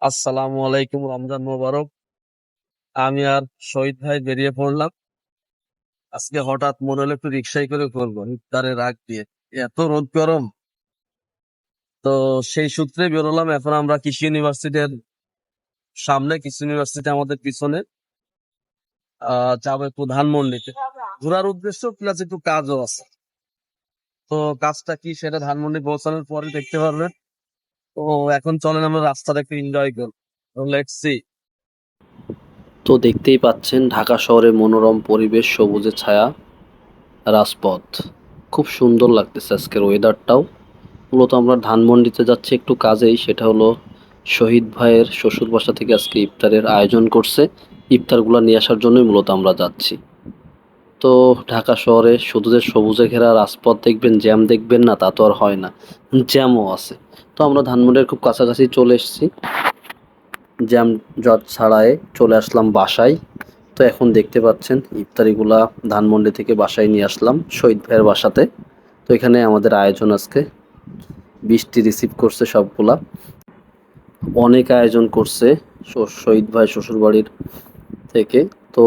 আসসালামু আলাইকুম, রমজান মোবারক। আমি আর শহীদ ভাই বেরিয়ে পড়লাম। আজকে হঠাৎ মনে হলো একটু রিক্সায় করে করবো ইফতারের আগ দিয়ে। এত রোদ গরম, তো সেই সূত্রে বেরোলাম। এখন আমরা কৃষি ইউনিভার্সিটির সামনে, কৃষি ইউনিভার্সিটি আমাদের পিছনে। যাবো একটু ধানমন্ডিতে, ঘোরার উদ্দেশ্য প্লাস একটু কাজও আছে। তো কাজটা কি সেটা ধানমন্ডি পৌঁছানোর পরে দেখতে পারবেন। তো এখন চলেন আমরা রাস্তাটা একটু এনজয় করবো। Let's see. তো দেখতেই পাচ্ছেন ঢাকা শহরের মনোরম পরিবেশ, সবুজে ছায়া, রাজপথ। খুব সুন্দর লাগতেছে আজকের ওয়েদারটাও। মূলত আমরা ধানমন্ডিতে যাচ্ছি একটু কাজেই, সেটা হলো শহীদ ভাইয়ের শ্বশুর বাসা থেকে আজকে ইফতারের আয়োজন করছে। ইফতারগুলো নিয়ে আসার জন্যই মূলত আমরা যাচ্ছি। তো ঢাকা শহরে শুধু যে সবুজে ঘেরা রাজপথ দেখবেন, জ্যাম দেখবেন না তা তো আর হয় না, জ্যামও আছে। তো আমরা ধানমন্ডির খুব কাছাকাছি চলে এসেছি, জ্যাম জট ছাড়াই চলে আসলাম বাসায়। তো এখন দেখতে পাচ্ছেন ইফতারিগুলা ধানমন্ডি থেকে বাসায় নিয়ে আসলাম শহীদ ভাইয়ের বাসাতে। তো এখানে আমাদের আয়োজন আজকে, বৃষ্টি রিসিভ করছে সবগুলা, অনেক আয়োজন করছে শহীদ ভাই শ্বশুরবাড়ির থেকে। তো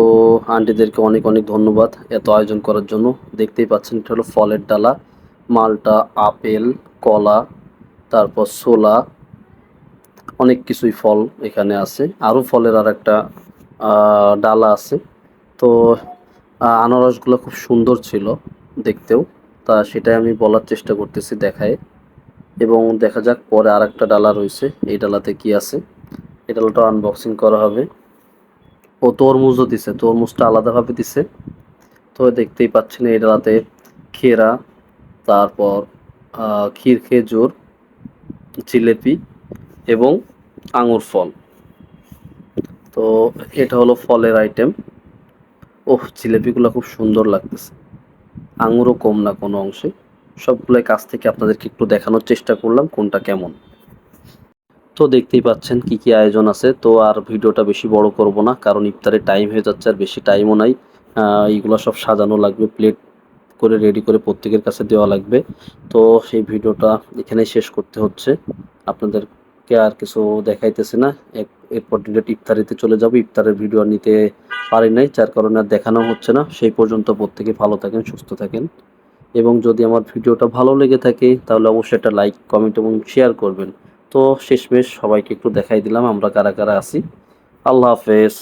আন্টিদেরকে অনেক অনেক ধন্যবাদ এত আয়োজন করার জন্য। দেখতেই পাচ্ছেন এটা হলো ফলের ডালা, মালটা, আপেল, কলা, তারপর ছোলা, অনেক কিছুই ফল এখানে আছে। আরও ফলের আর একটা ডালা আছে। তো আনারসগুলো খুব সুন্দর ছিল দেখতেও, তা সেটাই আমি বলার চেষ্টা করতেছি দেখায়। এবং দেখা যাক পরে আর একটা ডালা রয়েছে, এই ডালাতে কি আছে, এই ডালাটা আনবক্সিং করা হবে। ও তরমুজও দিছে, তরমুজটা আলাদাভাবে দিছে। তো দেখতেই পাচ্ছেন এই ডালাতে খেরা, তারপর ক্ষীর খেজুর, জিলেপি এবং আঙুর ফল। তো এটা হলো ফলের আইটেম। ওহ, জিলেপিগুলো খুব সুন্দর লাগতেছে, আঙুরও কম না কোনো অংশে। সবগুলোই কাছ থেকে আপনাদেরকে একটু দেখানোর চেষ্টা করলাম কোনটা কেমন। তো দেখতেই পাচ্ছেন কি কি আয়োজন আছে। তো আর ভিডিওটা বেশি বড় করব না, কারণ ইফতারের টাইম হয়ে যাচ্ছে, আর বেশি টাইমও নাই। এইগুলো সব সাজানো লাগবে, প্লেট করে রেডি করে প্রত্যেকের কাছে দেওয়া লাগবে। তো সেই ভিডিওটা এখানেই শেষ করতে হচ্ছে, আপনাদেরকে আর কিছু দেখাইতেছি না। এরপর ডিরেক্ট ইফতারিতে চলে যাব। ইফতারের ভিডিও নিতে পারি নাই, যার কারণে আর দেখানো হচ্ছে না। সেই পর্যন্ত প্রত্যেকে ভালো থাকেন, সুস্থ থাকেন। এবং যদি আমার ভিডিওটা ভালো লেগে থাকে তাহলে অবশ্যই একটা লাইক, কমেন্ট এবং শেয়ার করবেন। তো শেষমেশ সবাইকে একটু দেখাই দিলাম আমরা কারা কারা আছি। আল্লাহ হাফেজ।